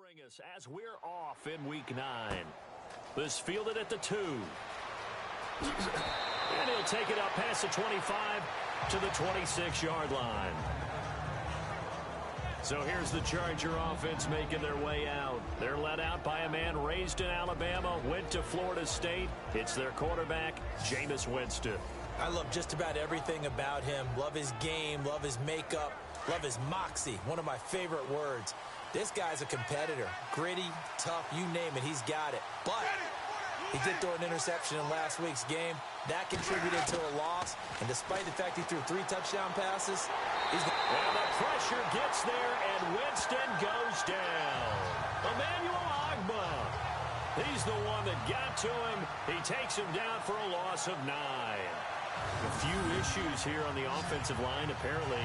joining us as we're off in Week 9. This fielded at the 2. And he'll take it up past the 25 to the 26-yard line. So here's the Charger offense making their way out. They're led out by a man raised in Alabama, went to Florida State. It's their quarterback, Jameis Winston. I love just about everything about him. Love his game, love his makeup, love his moxie, one of my favorite words. This guy's a competitor. Gritty, tough, you name it, he's got it. But he did throw an interception in last week's game. That contributed to a loss. And despite the fact he threw 3 touchdown passes, and the pressure gets there, and Winston goes down. Emmanuel Ogbah. He's the one that got to him. He takes him down for a loss of 9. A few issues here on the offensive line. Apparently,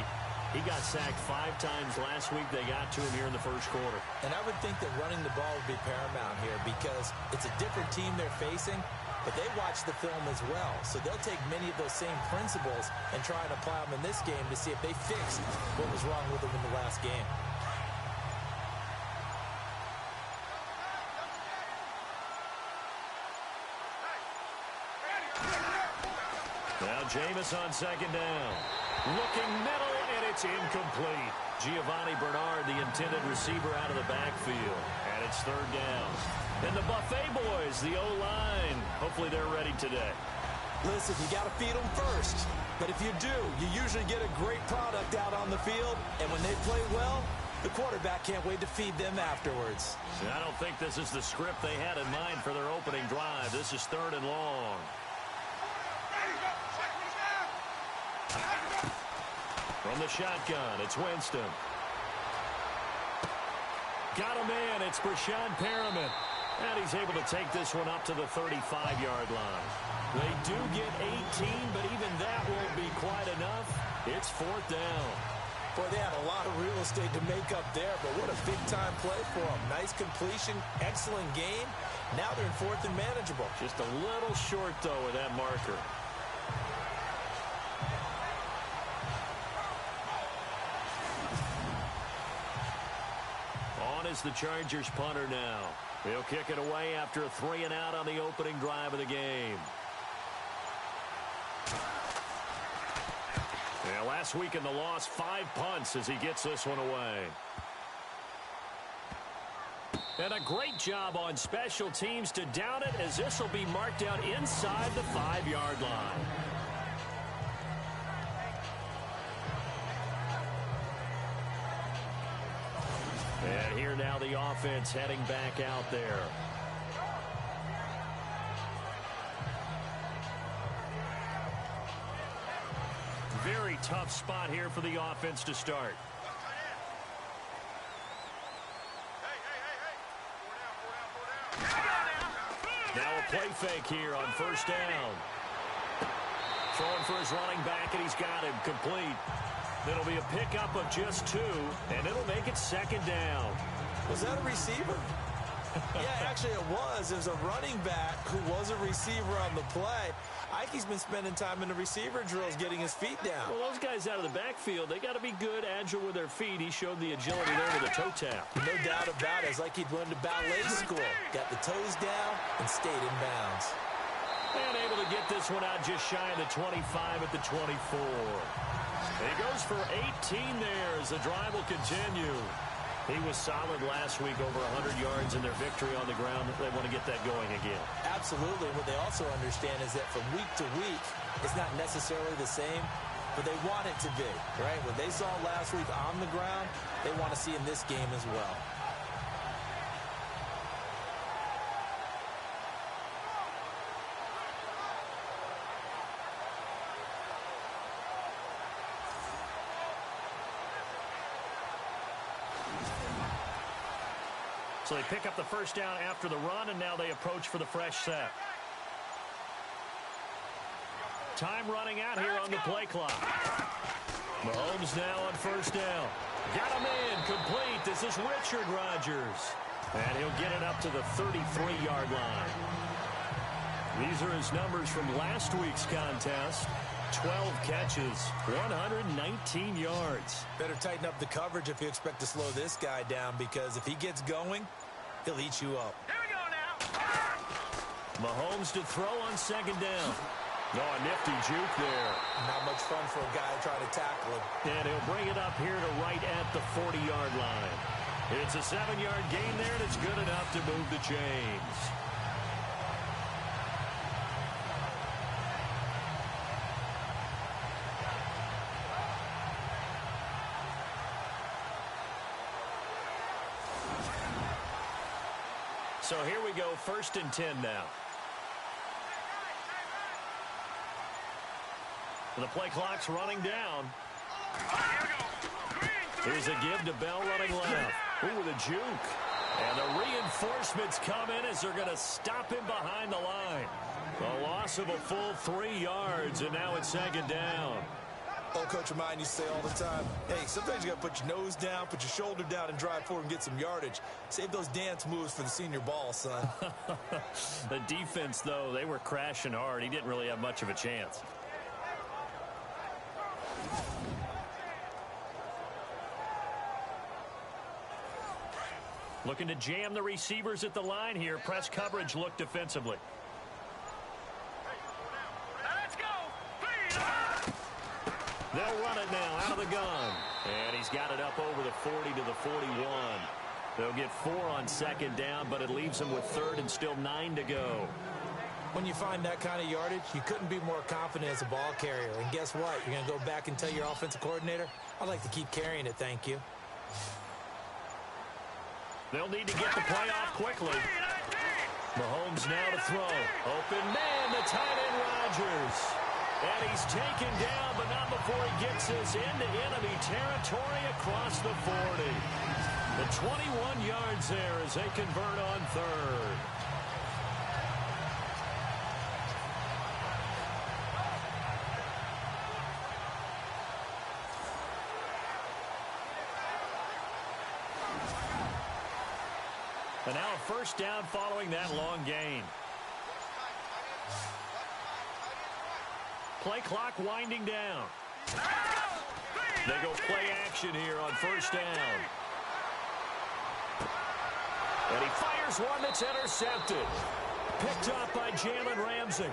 he got sacked 5 times last week. They got to him here in the first quarter. And I would think that running the ball would be paramount here because it's a different team they're facing, but they watch the film as well. So they'll take many of those same principles and try and apply them in this game to see if they fixed what was wrong with them in the last game. Now Jameis on second down. Looking middle, and it's incomplete. Giovanni Bernard, the intended receiver, out of the backfield. And it's third down. And the Buffet boys, the O-line, hopefully they're ready today. Listen, you got to feed them first. But if you do, you usually get a great product out on the field. And when they play well, the quarterback can't wait to feed them afterwards. See, I don't think this is the script they had in mind for their opening drive. This is 3rd and long. From the shotgun, it's Winston. Got a man, it's Breshad Perriman. And he's able to take this one up to the 35-yard line. They do get 18, but even that won't be quite enough. It's 4th down. Boy, they had a lot of real estate to make up there, but what a big-time play for them. Nice completion, excellent game. Now they're in 4th and manageable. Just a little short, though, with that marker. Is the Chargers punter now. He'll kick it away after a 3 and out on the opening drive of the game. Yeah, last week in the loss, 5 punts as he gets this one away. And a great job on special teams to down it, as this will be marked out inside the 5-yard line. And here now the offense heading back out there. Very tough spot here for the offense to start. Now a play fake here on 1st down. Throwing for his running back, and he's got him complete. It'll be a pickup of just 2, and it'll make it 2nd down. Was that a receiver? Yeah, actually it was. It was a running back who was a receiver on the play. Ike's been spending time in the receiver drills getting his feet down. Well, those guys out of the backfield, they got to be good, agile with their feet. He showed the agility there with a toe tap. No doubt about it. It's like he'd went to ballet school. Got the toes down and stayed in bounds. And able to get this one out just shy of the 25 at the 24. He goes for 18 there as the drive will continue. He was solid last week, over 100 yards in their victory on the ground. They want to get that going again. Absolutely. What they also understand is that from week to week, it's not necessarily the same, but they want it to be, right? What they saw last week on the ground, they want to see in this game as well. So they pick up the 1st down after the run, and now they approach for the fresh set. Time running out here on the play clock. Mahomes now on 1st down. Got a man complete. This is Richard Rodgers. And he'll get it up to the 33-yard line. These are his numbers from last week's contest. 12 catches, 119 yards. Better tighten up the coverage if you expect to slow this guy down, because if he gets going, he'll eat you up. Here we go now. Mahomes to throw on second down. Oh, a nifty juke there. Not much fun for a guy trying to tackle him. And he'll bring it up here to right at the 40-yard line. It's a 7-yard gain there, and it's good enough to move the chains. So here we go, 1st and 10 now. The play clock's running down. Here's a give to Bell running left. Ooh, with a juke. And the reinforcements come in as they're going to stop him behind the line. A loss of a full 3 yards, and now it's 2nd down. Old coach of mine used to say all the time, hey, sometimes you got to put your nose down, put your shoulder down, and drive forward and get some yardage. Save those dance moves for the senior ball, son. The defense, though, they were crashing hard. He didn't really have much of a chance. Looking to jam the receivers at the line here. Press coverage look defensively. Let's go. They'll run it now out of the gun. And he's got it up over the 40 to the 41. They'll get 4 on 2nd down, but it leaves them with 3rd and still 9 to go. When you find that kind of yardage, you couldn't be more confident as a ball carrier. And guess what? You're going to go back and tell your offensive coordinator, I'd like to keep carrying it, thank you. They'll need to get the play off quickly. Mahomes now to throw. Open man, the tight end Rodgers. And he's taken down, but not before he gets us into enemy territory across the 40. The 21 yards there as they convert on 3rd. And now a 1st down following that long gain. Play clock winding down. They go play action here on 1st down. And he fires one that's intercepted. Picked up by Jalen Ramsey.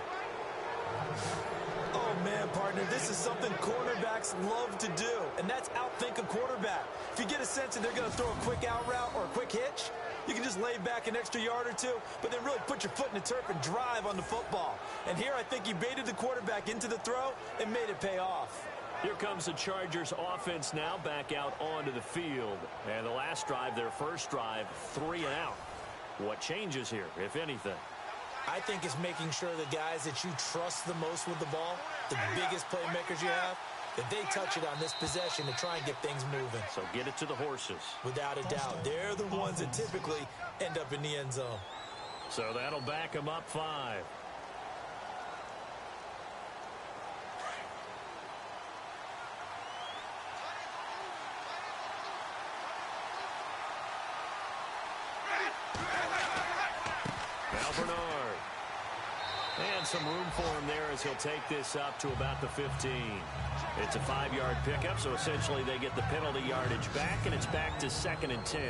Oh, man, partner, this is something cornerbacks love to do, and that's outthink a quarterback. If you get a sense that they're going to throw a quick out route or a quick hitch, you can just lay back an extra yard or two, but then really put your foot in the turf and drive on the football. And here I think he baited the quarterback into the throw and made it pay off. Here comes the Chargers offense now back out onto the field. And the last drive, their first drive, 3 and out. What changes here, if anything? I think it's making sure the guys that you trust the most with the ball, the biggest playmakers you have, that they touch it on this possession to try and get things moving. So get it to the horses. Without a doubt. They're the ones that typically end up in the end zone. So that'll back them up 5. Now Bernard. And some room for him there as he'll take this up to about the 15. It's a 5-yard pickup, so essentially they get the penalty yardage back, and it's back to 2nd and 10.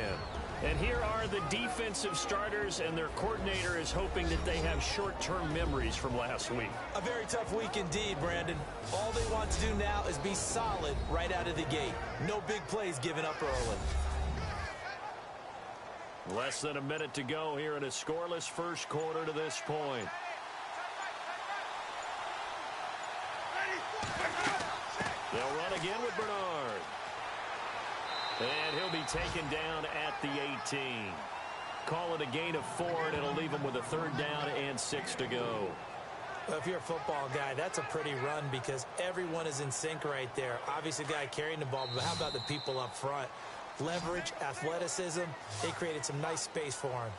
And here are the defensive starters, and their coordinator is hoping that they have short-term memories from last week. A very tough week indeed, Brandon. All they want to do now is be solid right out of the gate. No big plays given up early. Less than a minute to go here in a scoreless first quarter to this point. They'll run again with Bernard. And he'll be taken down at the 18. Call it a gain of 4, and it'll leave him with a 3rd down and 6 to go. Well, if you're a football guy, that's a pretty run because everyone is in sync right there. Obviously, the guy carrying the ball, but how about the people up front? Leverage, athleticism, they created some nice space for him.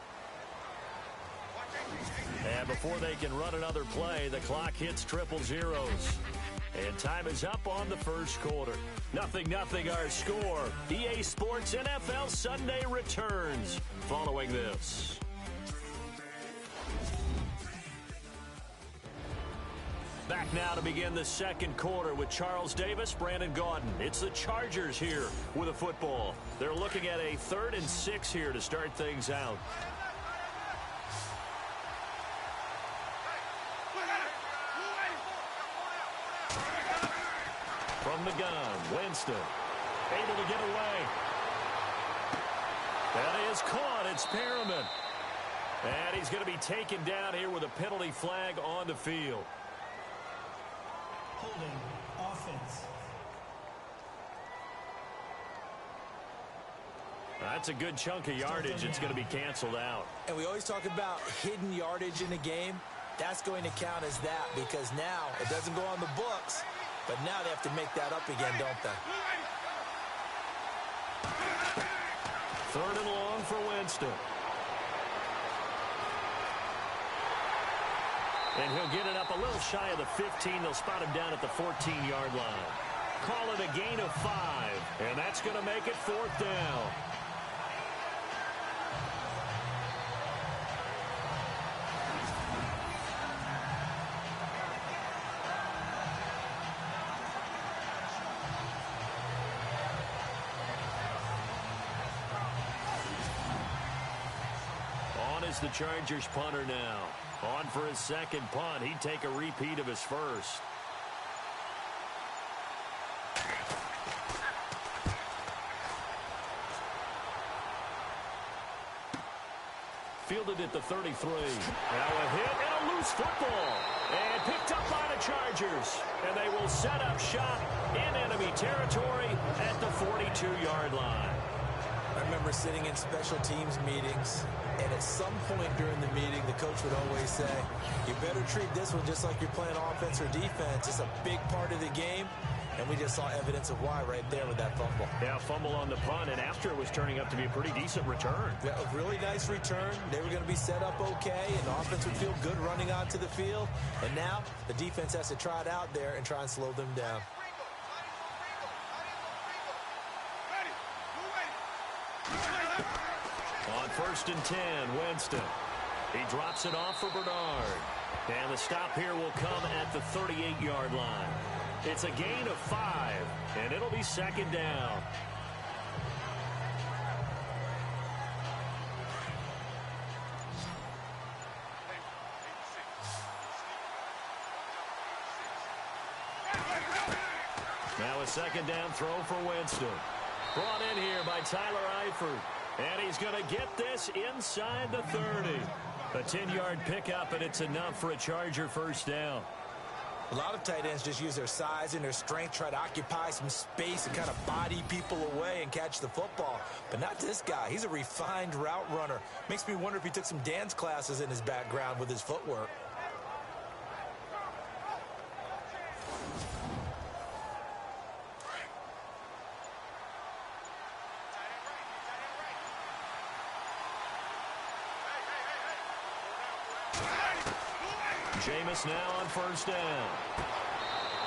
And before they can run another play, the clock hits triple zeros. And time is up on the first quarter. 0-0 our score. EA Sports NFL Sunday returns following this. Back now to begin the second quarter with Charles Davis, Brandon Gaudin. It's the Chargers here with a football. They're looking at a 3rd and 6 here to start things out. From the gun, Winston able to get away. That is caught. It's Perriman. And he's going to be taken down here with a penalty flag on the field. Holding offense. That's a good chunk of yardage. It's going to be canceled out. And we always talk about hidden yardage in a game. That's going to count as that because now it doesn't go on the books, but now they have to make that up again, don't they? 3rd and long for Winston. And he'll get it up a little shy of the 15. They'll spot him down at the 14-yard line. Call it a gain of 5, and that's going to make it 4th down. On is the Chargers punter now. On for his second punt. He'd take a repeat of his first. Fielded at the 33. Now a hit and a loose football. And picked up by the Chargers. And they will set up shop in enemy territory at the 42-yard line. I remember sitting in special teams meetings, and at some point during the meeting, the coach would always say, you better treat this one just like you're playing offense or defense. It's a big part of the game, and we just saw evidence of why right there with that fumble. Yeah, fumble on the punt, and after it was turning up to be a pretty decent return. Yeah, a really nice return. They were going to be set up okay, and the offense would feel good running onto the field. And now the defense has to try it out there and try and slow them down. On 1st and 10, Winston. He drops it off for Bernard. And the stop here will come at the 38-yard line. It's a gain of 5, and it'll be 2nd down. Now a 2nd down throw for Winston. Brought in here by Tyler Eifert. And he's going to get this inside the 30. A 10-yard pickup, and it's enough for a Charger first down. A lot of tight ends just use their size and their strength, try to occupy some space and kind of body people away and catch the football. But not this guy. He's a refined route runner. Makes me wonder if he took some dance classes in his background with his footwork. Jameis now on 1st down.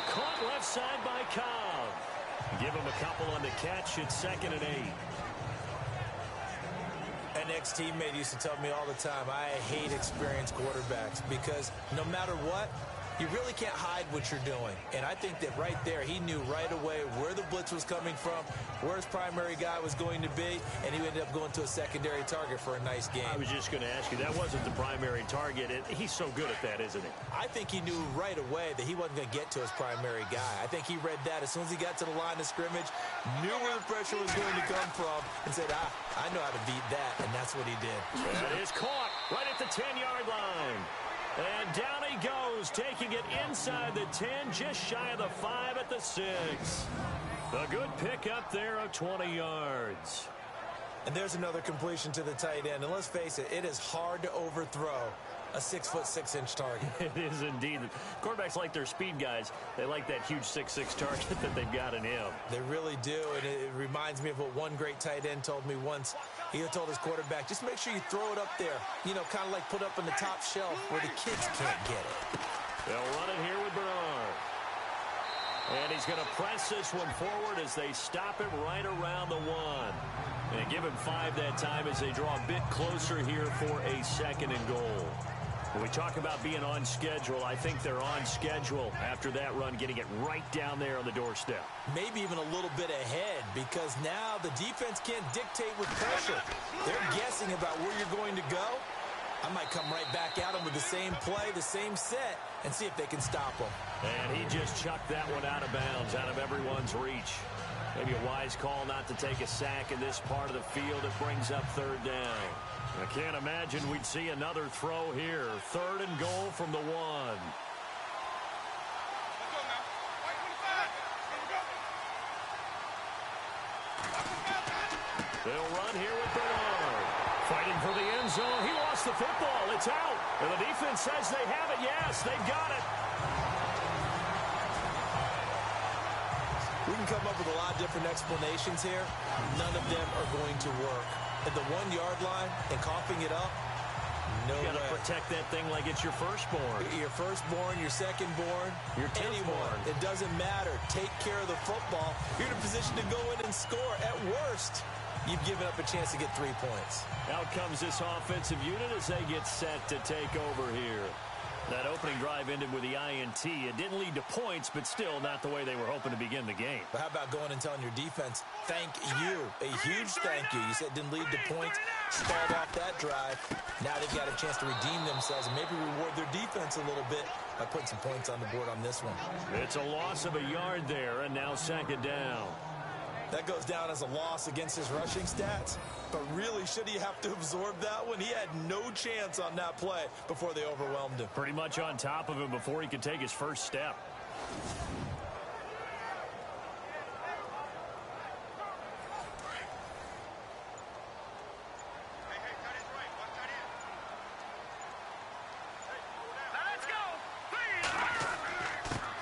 Caught left side by Cobb. Give him a couple on the catch. It's 2nd and 8. An ex-teammate used to tell me all the time, I hate experienced quarterbacks because no matter what, you really can't hide what you're doing. And I think that right there, he knew right away where the blitz was coming from, where his primary guy was going to be, and he ended up going to a secondary target for a nice game. I was just going to ask you, that wasn't the primary target. He's so good at that, isn't he? I think he knew right away that he wasn't going to get to his primary guy. I think he read that as soon as he got to the line of scrimmage, knew where the pressure was going to come from, and said, I know how to beat that, and that's what he did. That is caught right at the 10-yard line. And down he goes, taking it inside the 10, just shy of the 5 at the 6. A good pick up there of 20 yards. And there's another completion to the tight end. And let's face it, it is hard to overthrow a 6'6" target. It is indeed. Quarterbacks like their speed guys. They like that huge 6'6" target that they've got in him. They really do, and it reminds me of what one great tight end told me once. He told his quarterback, just make sure you throw it up there, you know, kind of like put up on the top shelf where the kids can't get it. They'll run it here with Bernard. And he's going to press this one forward as they stop him right around the 1. And give him 5 that time as they draw a bit closer here for a 2nd and goal. When we talk about being on schedule, I think they're on schedule after that run, getting it right down there on the doorstep. Maybe even a little bit ahead, because now the defense can't dictate with pressure. They're guessing about where you're going to go. I might come right back at them with the same play, the same set, and see if they can stop them. And he just chucked that one out of bounds, out of everyone's reach. Maybe a wise call not to take a sack in this part of the field. It brings up third down. I can't imagine we'd see another throw here. 3rd and goal from the 1. They'll run here with Bernard. Fighting for the end zone. He lost the football. It's out. And the defense says they have it. Yes, they've got it. We can come up with a lot of different explanations here. None of them are going to work. At the 1-yard line and coughing it up, no way. You got to protect that thing like it's your firstborn. Your firstborn, your secondborn, your anyone. It doesn't matter. Take care of the football. You're in a position to go in and score. At worst, you've given up a chance to get 3 points. Out comes this offensive unit as they get set to take over here. That opening drive ended with the INT. It didn't lead to points, but still not the way they were hoping to begin the game. But how about going and telling your defense, thank you, a huge thank you. You said it didn't lead to points, stalled off that drive. Now they've got a chance to redeem themselves and maybe reward their defense a little bit by putting some points on the board on this one. It's a loss of a yard there, and now 2nd down. That goes down as a loss against his rushing stats. But really, should he have to absorb that one? He had no chance on that play before they overwhelmed him. Pretty much on top of him before he could take his first step.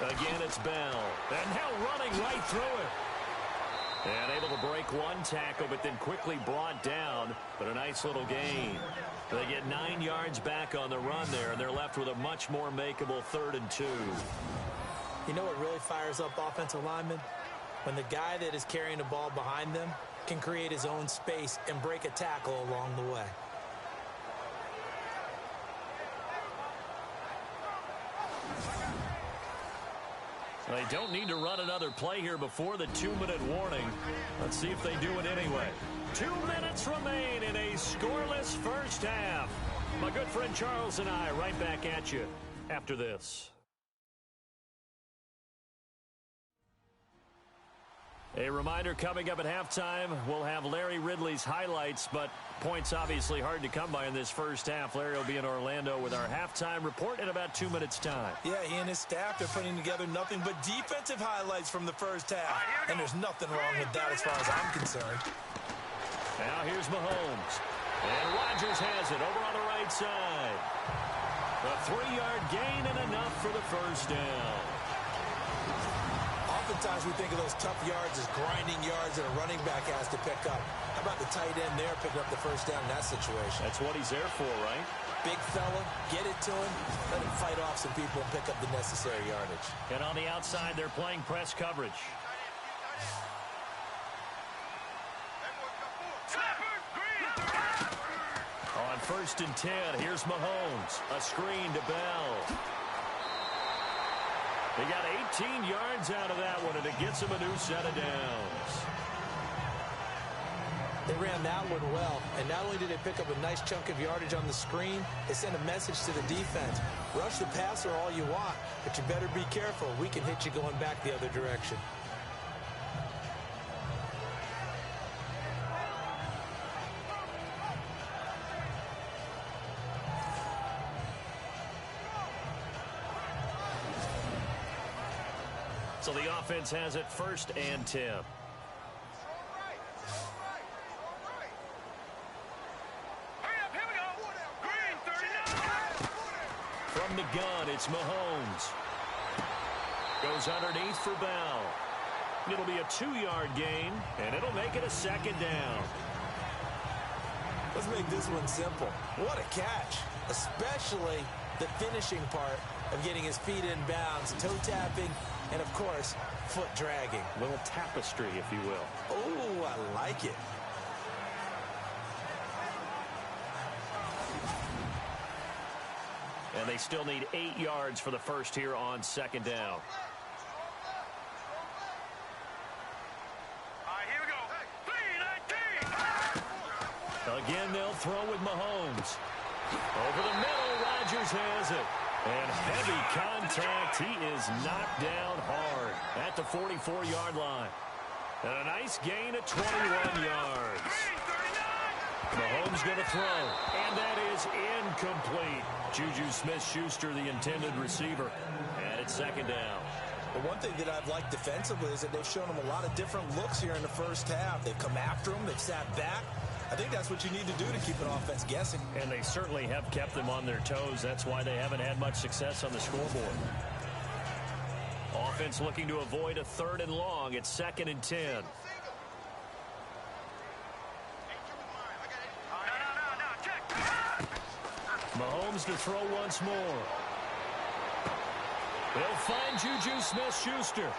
Again, it's Bell. And now running right through it. And able to break one tackle, but then quickly brought down. But a nice little gain. They get 9 yards back on the run there, and they're left with a much more makeable 3rd and 2. You know what really fires up offensive linemen? When the guy that is carrying the ball behind them can create his own space and break a tackle along the way. They don't need to run another play here before the 2-minute warning. Let's see if they do it anyway. 2 minutes remain in a scoreless first half. My good friend Charles and I right back at you after this. A reminder coming up at halftime, we'll have Larry Ridley's highlights, but points obviously hard to come by in this first half. Larry will be in Orlando with our halftime report in about 2 minutes' time. Yeah, he and his staff are putting together nothing but defensive highlights from the first half. And there's nothing wrong with that as far as I'm concerned. Now here's Mahomes. And Rodgers has it over on the right side. A 3-yard gain and enough for the first down. Oftentimes we think of those tough yards as grinding yards that a running back has to pick up. How about the tight end there picking up the first down in that situation? That's what he's there for, right? Big fella, get it to him, let him fight off some people and pick up the necessary yardage. And on the outside, they're playing press coverage. On 1st and 10, here's Mahomes. A screen to Bell. They got 18 yards out of that one, and it gets them a new set of downs. They ran that one well, and not only did they pick up a nice chunk of yardage on the screen, they sent a message to the defense. Rush the passer all you want, but you better be careful. We can hit you going back the other direction. So the offense has it 1st and 10. From the gun, it's Mahomes. Goes underneath for Bell. It'll be a 2-yard gain, and it'll make it a 2nd down. Let's make this one simple. What a catch, especially the finishing part of getting his feet in bounds, toe tapping, and, of course, foot dragging. A little tapestry, if you will. Oh, I like it. And they still need 8 yards for the first here on second down. Here we go. Again, they'll throw with Mahomes. Over the middle, Rodgers has it. And heavy contact. He is knocked down hard at the 44-yard line. And a nice gain of 21 yards. Mahomes going to throw. And that is incomplete. Juju Smith-Schuster, the intended receiver. And it's second down. But one thing that I've liked defensively is that they've shown him a lot of different looks here in the first half. They've come after him. They've sat back. I think that's what you need to do to keep an offense guessing. And they certainly have kept them on their toes. That's why they haven't had much success on the scoreboard. Offense looking to avoid a 3rd and long. It's 2nd and 10. Mahomes to throw once more. He'll find Juju Smith-Schuster.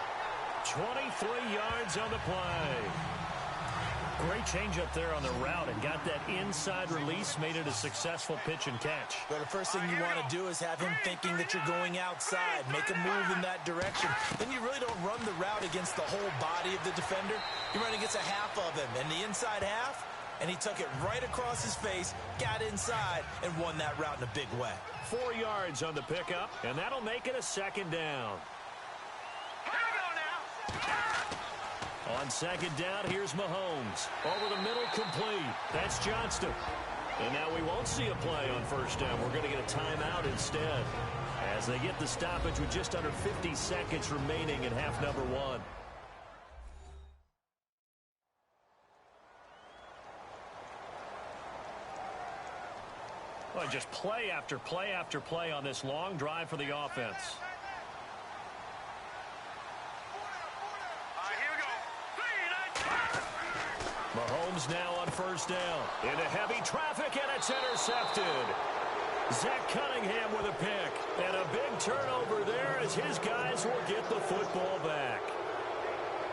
23 yards on the play. Great change up there on the route and got that inside release, made it a successful pitch and catch. But the first thing you want to do is have him thinking that you're going outside, make a move in that direction. Then you really don't run the route against the whole body of the defender. You run against a half of him, and the inside half, and he took it right across his face, got inside, and won that route in a big way. 4 yards on the pickup, and that'll make it a second down. On second down, here's Mahomes. Over the middle, complete. That's Johnston. And now we won't see a play on first down. We're going to get a timeout instead as they get the stoppage with just under 50 seconds remaining in half number 1. Well, just play after play after play on this long drive for the offense. Mahomes now on first down. Into heavy traffic, and it's intercepted. Zach Cunningham with a pick. And a big turnover there as his guys will get the football back.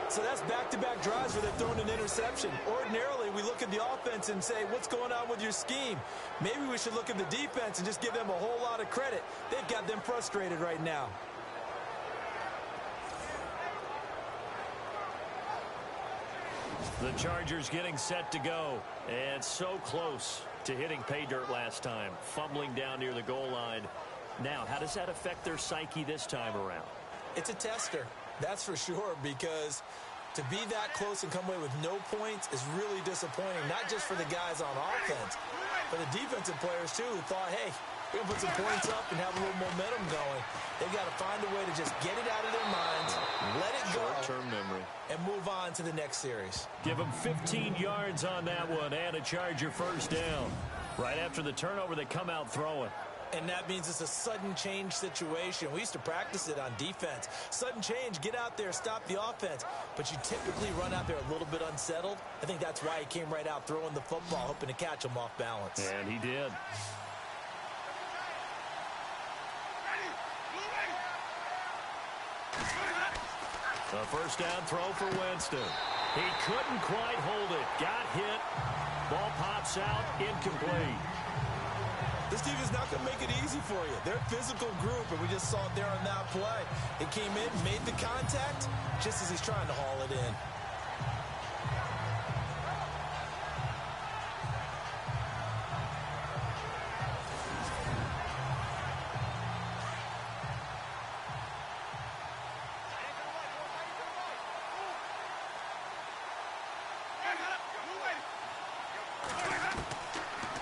So that's back-to-back drives where they've thrown an interception. Ordinarily, we look at the offense and say, what's going on with your scheme? Maybe we should look at the defense and just give them a whole lot of credit. They've got them frustrated right now. The Chargers getting set to go. And so close to hitting pay dirt last time. Fumbling down near the goal line. Now, how does that affect their psyche this time around? It's a tester, that's for sure, because to be that close and come away with no points is really disappointing, not just for the guys on offense, but the defensive players, too, who thought, hey, we're going to put some points up and have a little momentum going. They've got to find a way to just get it out of their minds, let it go, short-term memory, and move on to the next series. Give them 15 yards on that one and a Charger first down. Right after the turnover, they come out throwing. And that means it's a sudden change situation. We used to practice it on defense. Sudden change, get out there, stop the offense. But you typically run out there a little bit unsettled. I think that's why he came right out throwing the football, hoping to catch him off balance. And he did. A first down throw for Winston. He couldn't quite hold it. Got hit. Ball pops out. Incomplete. This team is not going to make it easy for you. They're a physical group, and we just saw it there on that play. It came in, made the contact, just as he's trying to haul it in.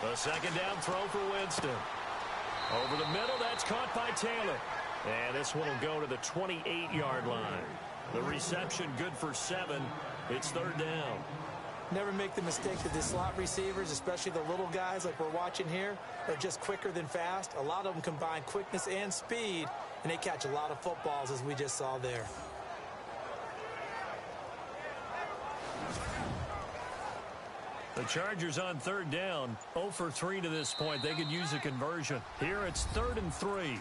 A second down throw for Winston. Over the middle, that's caught by Taylor. And this one will go to the 28-yard line. The reception good for 7. It's third down. Never make the mistake that the slot receivers, especially the little guys like we're watching here, are just quicker than fast. A lot of them combine quickness and speed, and they catch a lot of footballs, as we just saw there. The Chargers on third down, 0 for 3 to this point. They could use a conversion. Here it's 3rd and 3.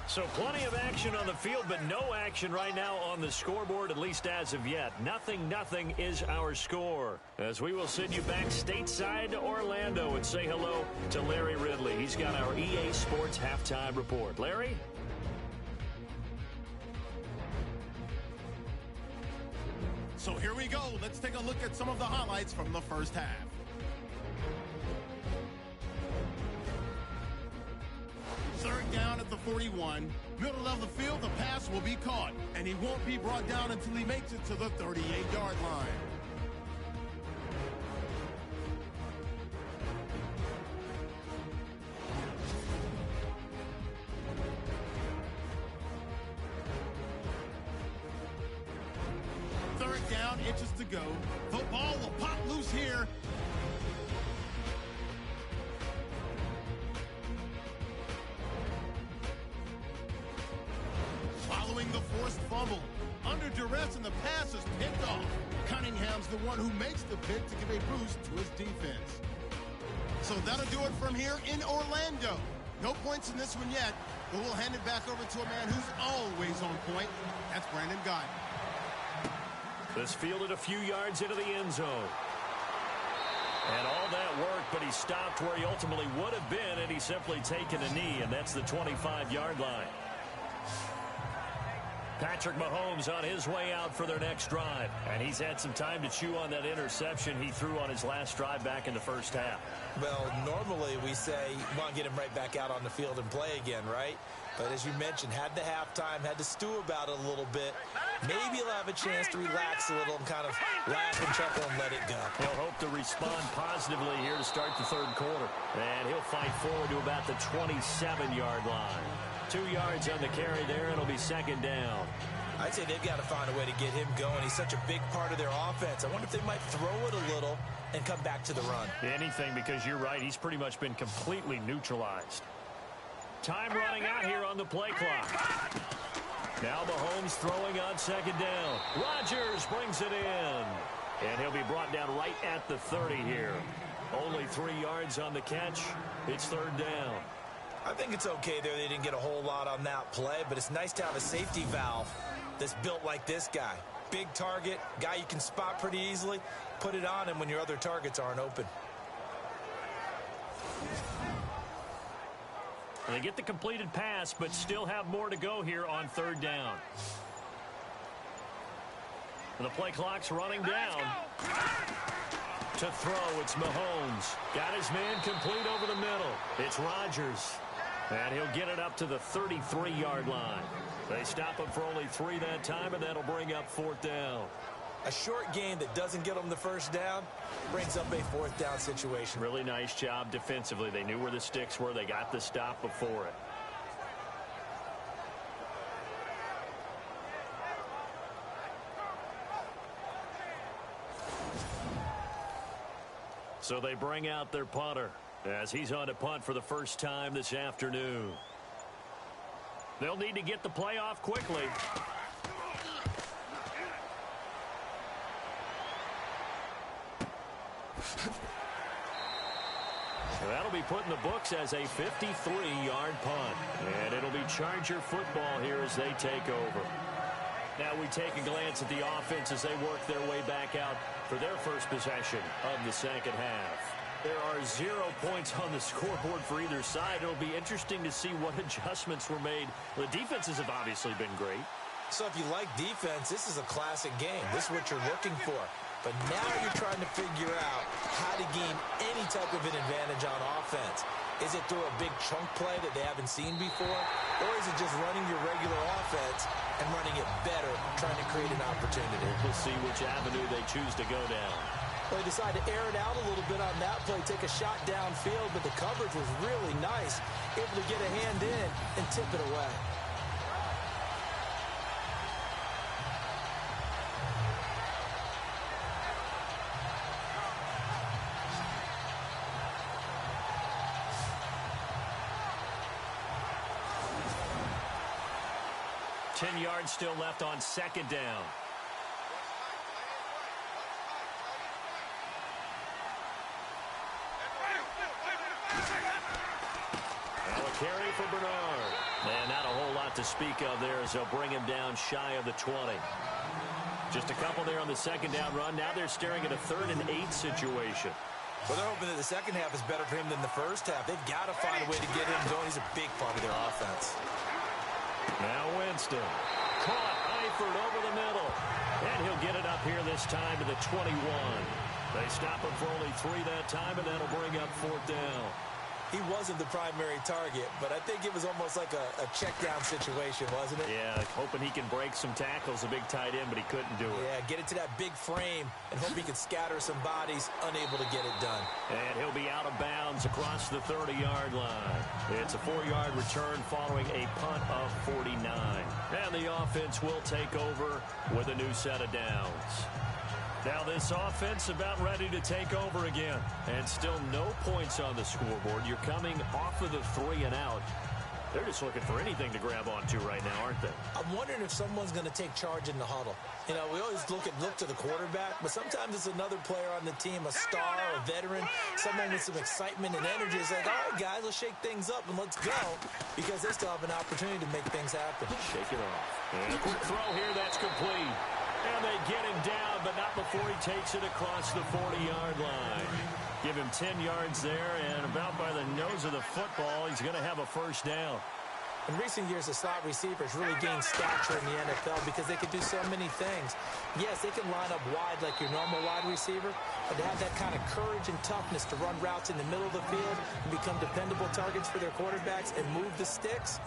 So plenty of action on the field, but no action right now on the scoreboard, at least as of yet. 0-0 is our score. As we will send you back stateside to Orlando and say hello to Larry Ridley. He's got our EA Sports halftime report. Larry? So here we go. Let's take a look at some of the highlights from the first half. Third down at the 41. Middle of the field, the pass will be caught. And he won't be brought down until he makes it to the 38-yard line. Third down, inches to go. The ball will pop loose here. Following the forced fumble. Under duress, and the pass is picked off. Cunningham's the one who makes the pick to give a boost to his defense. So that'll do it from here in Orlando. No points in this one yet, but we'll hand it back over to a man who's always on point. That's Brandon Guy. This fielded a few yards into the end zone. And all that worked, but he stopped where he ultimately would have been, and he's simply taken a knee, and that's the 25-yard line. Patrick Mahomes on his way out for their next drive. And he's had some time to chew on that interception he threw on his last drive back in the first half. Well, normally we say, want to get him right back out on the field and play again, right? But as you mentioned, had the halftime, had to stew about it a little bit. Maybe he'll have a chance to relax a little and kind of laugh and chuckle and let it go. He'll hope to respond positively here to start the third quarter. And he'll fight forward to about the 27-yard line. 2 yards on the carry there, and it'll be second down. I'd say they've got to find a way to get him going. He's such a big part of their offense. I wonder if they might throw it a little and come back to the run. Anything, because you're right. He's pretty much been completely neutralized. Time running out here on the play clock. Now Mahomes throwing on second down. Rodgers brings it in. And he'll be brought down right at the 30 here. Only 3 yards on the catch. It's third down. I think it's okay there. They didn't get a whole lot on that play, but it's nice to have a safety valve that's built like this guy. Big target, guy you can spot pretty easily. Put it on him when your other targets aren't open. And they get the completed pass, but still have more to go here on third down. And the play clock's running down. To throw, it's Mahomes. Got his man complete over the middle. It's Rodgers. And he'll get it up to the 33-yard line. They stop him for only 3 that time, and that'll bring up fourth down. A short game that doesn't get them the first down brings up a fourth down situation. Really nice job defensively. They knew where the sticks were. They got the stop before it. So they bring out their punter as he's on to punt for the first time this afternoon. They'll need to get the play off quickly. That'll be put in the books as a 53-yard punt. And it'll be Charger football here as they take over. Now we take a glance at the offense as they work their way back out for their first possession of the second half. There are 0 points on the scoreboard for either side. It'll be interesting to see what adjustments were made. The defenses have obviously been great. So if you like defense, this is a classic game. This is what you're looking for. But now you're trying to figure out how to gain any type of an advantage on offense. Is it through a big chunk play that they haven't seen before? Or is it just running your regular offense and running it better, trying to create an opportunity? We'll see which avenue they choose to go down. Well, they decided to air it out a little bit on that play, take a shot downfield, but the coverage was really nice, able to get a hand in and tip it away. Ten yards still left on second down. Now a carry for Bernard. And not a whole lot to speak of there as they'll bring him down shy of the 20. Just a couple there on the second down run. Now they're staring at a 3rd and 8 situation. Well, they're hoping that the second half is better for him than the first half. They've got to find a way to get him going. He's a big part of their offense. Now Winston. Caught. Eifert over the middle. And he'll get it up here this time to the 21. They stop him for only 3 that time, and that'll bring up 4th down. He wasn't the primary target, but I think it was almost like a check-down situation, wasn't it? Yeah, hoping he can break some tackles, a big tight end, but he couldn't do it. Yeah, get it to that big frame and hope he can scatter some bodies, unable to get it done. And he'll be out of bounds across the 30-yard line. It's a 4-yard return following a punt of 49. And the offense will take over with a new set of downs. Now this offense about ready to take over again. And still no points on the scoreboard. You're coming off of the 3 and out. They're just looking for anything to grab onto right now, aren't they? I'm wondering if someone's going to take charge in the huddle. You know, we always look to the quarterback, but sometimes it's another player on the team, a star, a veteran, someone with some excitement and energy. It's like, all right, guys, let's shake things up and let's go, because they still have an opportunity to make things happen. Shake it off. And a quick throw here, that's complete. And they get him down, but not before he takes it across the 40-yard line. Give him 10 yards there, and about by the nose of the football, he's going to have a first down. In recent years, the slot receivers really gained stature in the NFL because they could do so many things. Yes, they can line up wide like your normal wide receiver, but to have that kind of courage and toughness to run routes in the middle of the field and become dependable targets for their quarterbacks and move the sticks,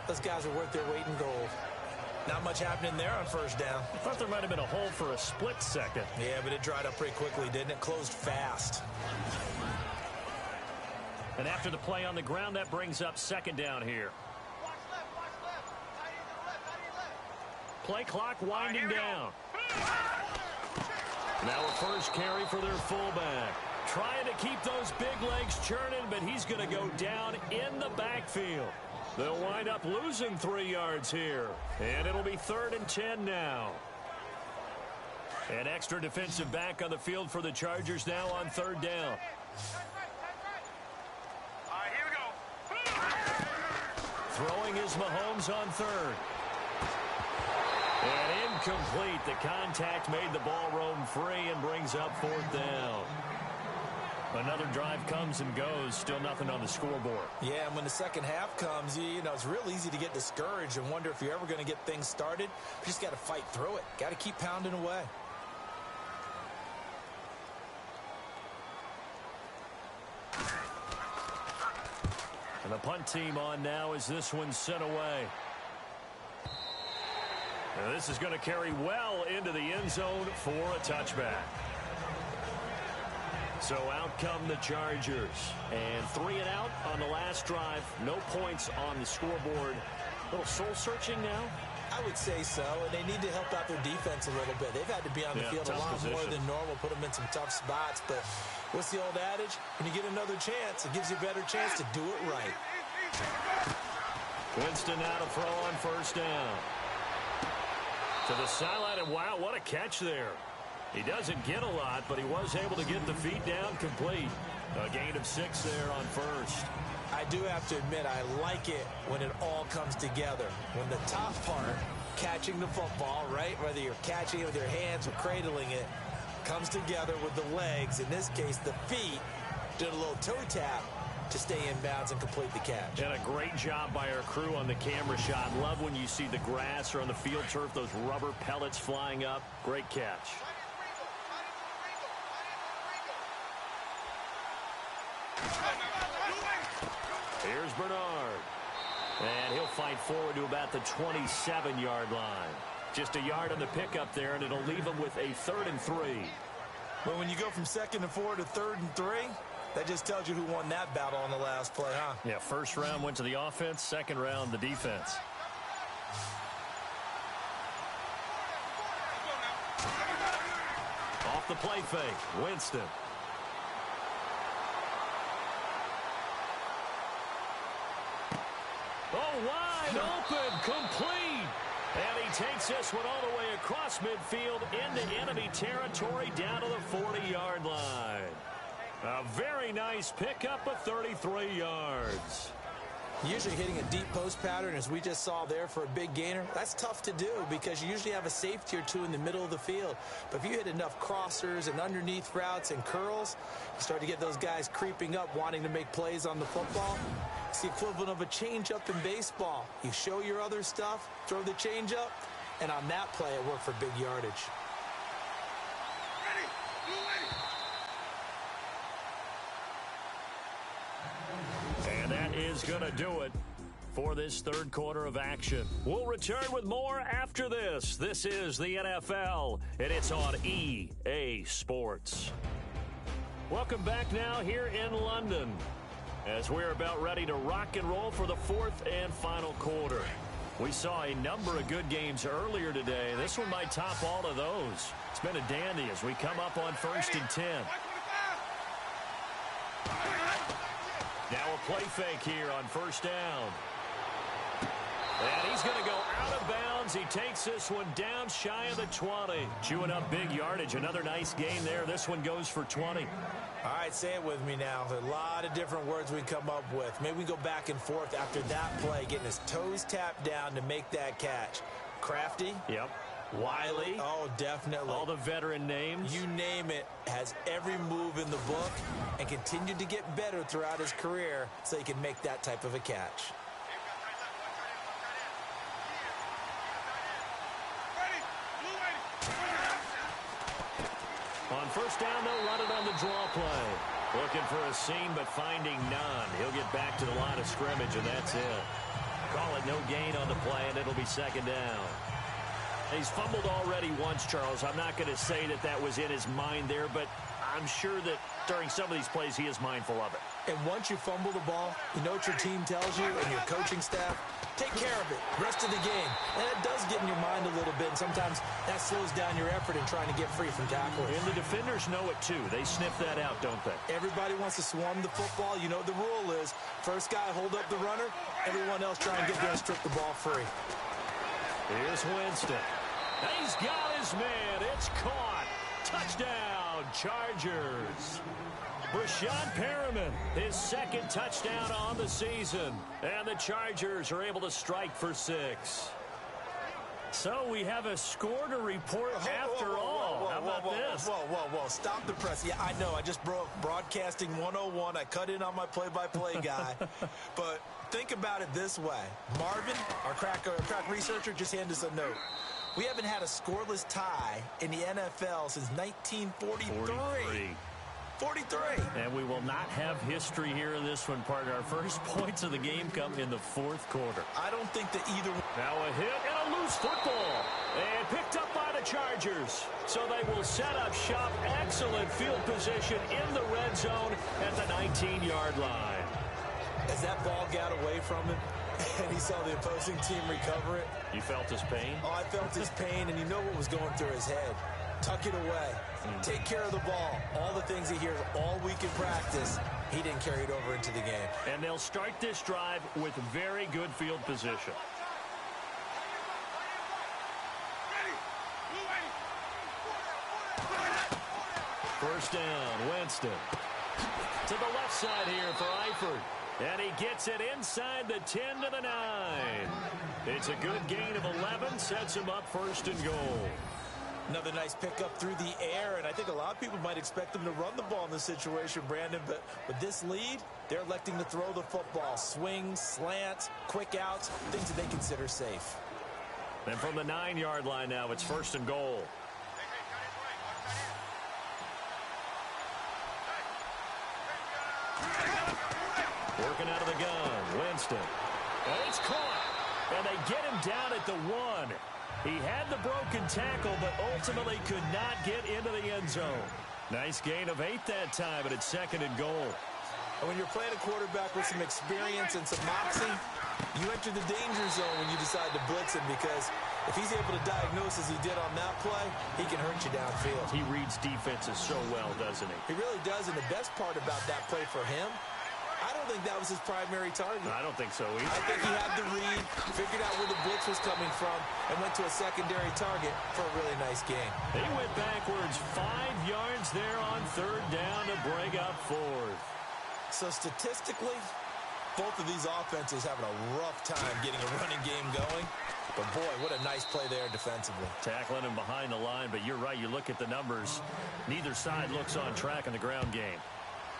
those guys are worth their weight in gold. Not much happening there on first down. I thought there might have been a hole for a split second. Yeah, but it dried up pretty quickly, didn't it? Closed fast. And after the play on the ground, that brings up second down here. Play clock winding down. Now a first carry for their fullback. Trying to keep those big legs churning, but he's going to go down in the backfield. They'll wind up losing 3 yards here. And it'll be 3rd and 10 now. An extra defensive back on the field for the Chargers now on 3rd down. All right, here we go. Throwing is Mahomes on 3rd. And incomplete. The contact made the ball roam free and brings up 4th down. Another drive comes and goes. Still nothing on the scoreboard. Yeah, and when the second half comes, you know, it's real easy to get discouraged and wonder if you're ever going to get things started. You just got to fight through it. Got to keep pounding away. And the punt team on now as this one's sent away. Now this is going to carry well into the end zone for a touchback. So out come the Chargers. And 3 and out on the last drive. No points on the scoreboard. A little soul-searching now? I would say so, and they need to help out their defense a little bit. They've had to be on the field a lot more than normal, put them in some tough spots. But what's the old adage? When you get another chance, it gives you a better chance to do it right. Winston now to throw on first down. To the sideline, and wow, what a catch there. He doesn't get a lot, but he was able to get the feet down complete. A gain of 6 there on first. I do have to admit, I like it when it all comes together. When the top part, catching the football, right, whether you're catching it with your hands or cradling it, comes together with the legs. In this case, the feet did a little toe tap to stay in bounds and complete the catch. And a great job by our crew on the camera shot. Love when you see the grass or on the field turf, those rubber pellets flying up. Great catch. Here's Bernard. And he'll fight forward to about the 27-yard line. Just a yard on the pickup there, and it'll leave him with a 3rd and 3. But when you go from 2nd and 4 to 3rd and 3, that just tells you who won that battle on the last play, huh? Yeah, first round went to the offense, second round the defense. Off the play fake, Winston. Oh, wide open, complete. And he takes this one all the way across midfield into enemy territory down to the 40-yard line. A very nice pickup of 33 yards. Usually hitting a deep post pattern, as we just saw there for a big gainer, that's tough to do because you usually have a safety or two in the middle of the field. But if you hit enough crossers and underneath routes and curls, you start to get those guys creeping up, wanting to make plays on the football. It's the equivalent of a changeup in baseball. You show your other stuff, throw the changeup, and on that play, it worked for big yardage. And that is going to do it for this third quarter of action. We'll return with more after this. This is the NFL, and it's on EA Sports. Welcome back now here in London as we're about ready to rock and roll for the fourth and final quarter. We saw a number of good games earlier today. This one might top all of those. It's been a dandy as we come up on 1st and 10. Now a play fake here on 1st down. And he's going to go out of bounds. He takes this one down shy of the 20. Chewing up big yardage. Another nice gain there. This one goes for 20. All right, say it with me now. A lot of different words we come up with. Maybe we go back and forth after that play, getting his toes tapped down to make that catch. Crafty. Yep. Wiley. Oh, definitely. All the veteran names. You name it. Has every move in the book and continued to get better throughout his career so he can make that type of a catch. On 1st down, they'll run it on the draw play. Looking for a seam, but finding none. He'll get back to the line of scrimmage, and that's it. Call it no gain on the play, and it'll be 2nd down. He's fumbled already once, Charles. I'm not going to say that that was in his mind there, but I'm sure that during some of these plays he is mindful of it. And once you fumble the ball, you know what your team tells you and your coaching staff? Take care of it. Rest of the game. And it does get in your mind a little bit, and sometimes that slows down your effort in trying to get free from tacklers. And the defenders know it, too. They sniff that out, don't they? Everybody wants to swarm the football. You know what the rule is. First guy hold up the runner. Everyone else try and get there and strip the ball free. Here's Winston. He's got his man. It's caught. Touchdown, Chargers. Breshad Perriman, his 2nd touchdown on the season. And the Chargers are able to strike for 6. So we have a score to report after all. How about this? Whoa. Stop the press. Yeah, I know. I just broke broadcasting 101. I cut in on my play-by-play guy. But think about it this way. Marvin, our crack researcher, just handed us a note. We haven't had a scoreless tie in the NFL since 1943. 43. And we will not have history here in this one, partner. Our first points of the game come in the 4th quarter. I don't think that either. Now a hit and a loose football. And picked up by the Chargers. So they will set up shop. Excellent field position in the red zone at the 19-yard line. As that ball got away from him, and he saw the opposing team recover it. You felt his pain? Oh, I felt his pain, and you know what was going through his head. Tuck it away. Take care of the ball. All the things he hears all week in practice, he didn't carry it over into the game. And they'll start this drive with very good field position. First down, Winston. To the left side here for Eifert. And he gets it inside the 10 to the 9. It's a good gain of 11, sets him up 1st and goal. Another nice pickup through the air, and I think a lot of people might expect them to run the ball in this situation, Brandon, but with this lead, they're electing to throw the football. Swings, slants, quick outs, things that they consider safe. And from the 9-yard line now, it's 1st and goal. Working out of the gun, Winston. And it's caught, and they get him down at the 1. He had the broken tackle, but ultimately could not get into the end zone. Nice gain of 8 that time, but it's 2nd and goal. And when you're playing a quarterback with some experience and some moxie, you enter the danger zone when you decide to blitz him, because if he's able to diagnose as he did on that play, he can hurt you downfield. He reads defenses so well, doesn't he? He really does, and the best part about that play for him, I don't think that was his primary target. I don't think so either. I think he had the read, figured out where the blitz was coming from, and went to a secondary target for a really nice gain. He went backwards 5 yards there on 3rd down to break up 4th. So statistically, Both of these offenses having a rough time getting a running game going. But, boy, what a nice play there defensively. Tackling him behind the line, but you're right. You look at the numbers. Neither side looks on track in the ground game.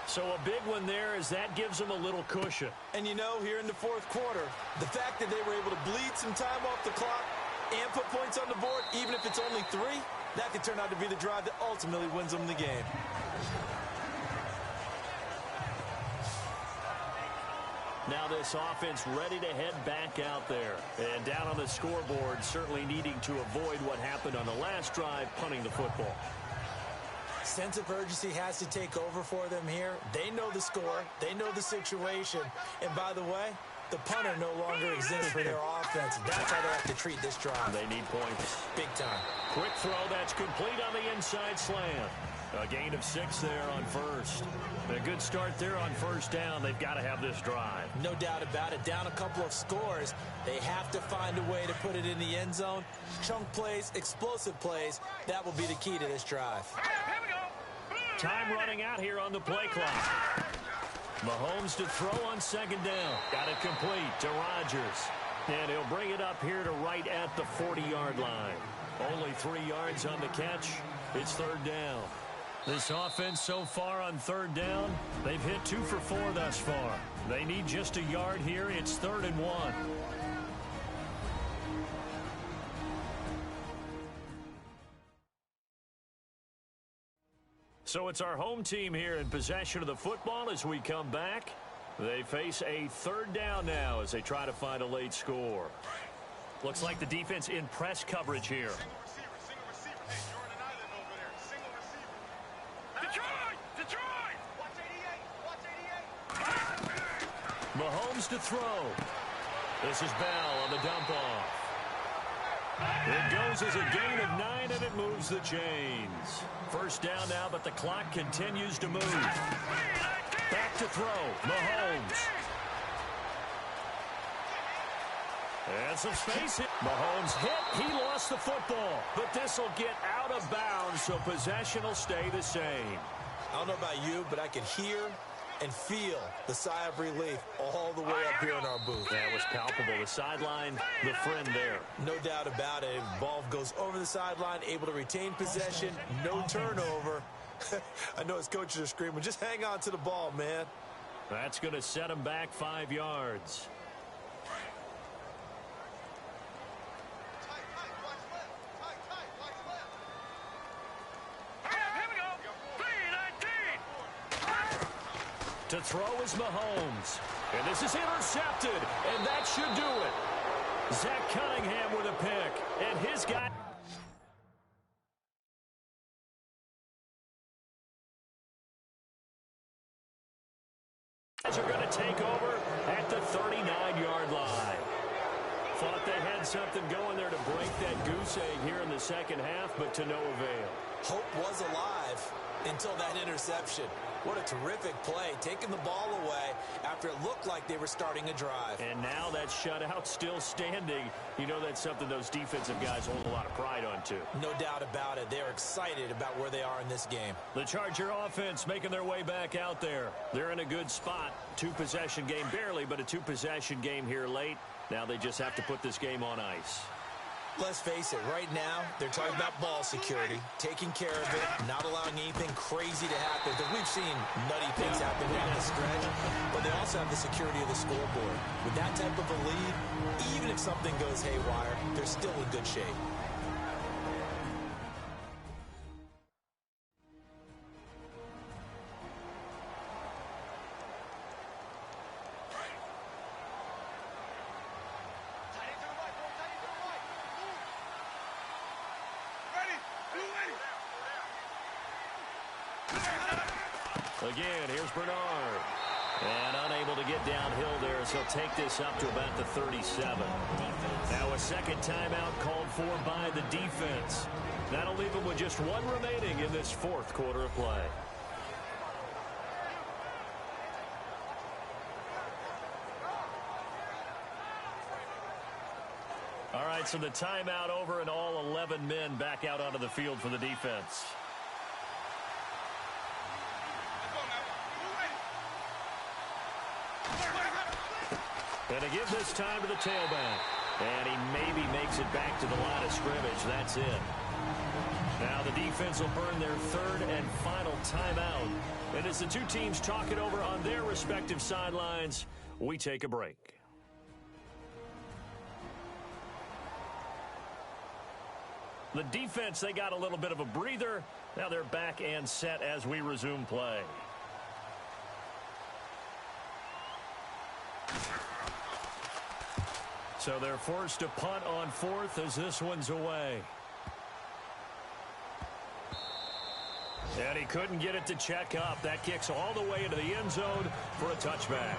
So a big one there as that gives them a little cushion. And, you know, here in the fourth quarter, the fact that they were able to bleed some time off the clock and put points on the board, even if it's only 3, that could turn out to be the drive that ultimately wins them the game. Now this offense ready to head back out there. And down on the scoreboard, certainly needing to avoid what happened on the last drive, punting the football. Sense of urgency has to take over for them here. They know the score. They know the situation. And by the way, the punter no longer exists for their offense. That's how they have to treat this drive. They need points. Big time. Quick throw, that's complete on the inside slant. A gain of 6 there on first. A good start there on first down. They've got to have this drive. No doubt about it. Down a couple of scores. They have to find a way to put it in the end zone. Chunk plays, explosive plays. That will be the key to this drive. Here we go. Time running out here on the play clock. Mahomes to throw on second down. Got it complete to Rodgers. And he'll bring it up here to right at the 40-yard line. Only 3 yards on the catch. It's third down. This offense so far on third down, they've hit 2 for 4 thus far. They need just a yard here. It's 3rd and 1. So it's our home team here in possession of the football as we come back. They face a third down now as they try to find a late score. Looks like the defense in press coverage here. Single receiver. Hey, Jordan Island over there. Single receiver. Detroit! Detroit! Watch 88. Watch 88. Mahomes to throw. This is Bell on the dump off. It goes as a gain of 9, and it moves the chains. First down now, but the clock continues to move. Back to throw. Mahomes. And some space hit. Mahomes hit. He lost the football. But this will get out of bounds, so possession will stay the same. I don't know about you, but I could hear and feel the sigh of relief all the way up here in our booth. That was palpable. The sideline, the friend there. No doubt about it. Ball goes over the sideline, able to retain possession, no turnover. I know his coaches are screaming, just hang on to the ball, man. That's going to set him back 5 yards. To throw is Mahomes. And this is intercepted. And that should do it. Zach Cunningham with a pick. And his guy... are going to take over at the 39-yard line. Thought they had something going there to break that goose egg here in the second half, but to no avail. Hope was alive until that interception. What a terrific play, taking the ball away after it looked like they were starting a drive. And now that shutout still standing. You know that's something those defensive guys hold a lot of pride on, too. No doubt about it. They're excited about where they are in this game. The Charger offense making their way back out there. They're in a good spot. 2-possession game, barely, but a 2-possession game here late. Now they just have to put this game on ice. Let's face it, right now, they're talking about ball security, taking care of it, not allowing anything crazy to happen. Because we've seen nutty things happen down the stretch, but they also have the security of the scoreboard. With that type of a lead, even if something goes haywire, they're still in good shape. Again, here's Bernard. And unable to get downhill there as he'll take this up to about the 37. Now a second timeout called for by the defense. That'll leave them with just 1 remaining in this fourth quarter of play. All right, so the timeout over and all 11 men back out onto the field for the defense. And to give this time to the tailback. And he maybe makes it back to the line of scrimmage. That's it. Now the defense will burn their third and final timeout. And as the two teams talk it over on their respective sidelines, we take a break. The defense, they got a little bit of a breather. Now they're back and set as we resume play. So they're forced to punt on fourth as this one's away. And he couldn't get it to check up. That kicks all the way into the end zone for a touchback.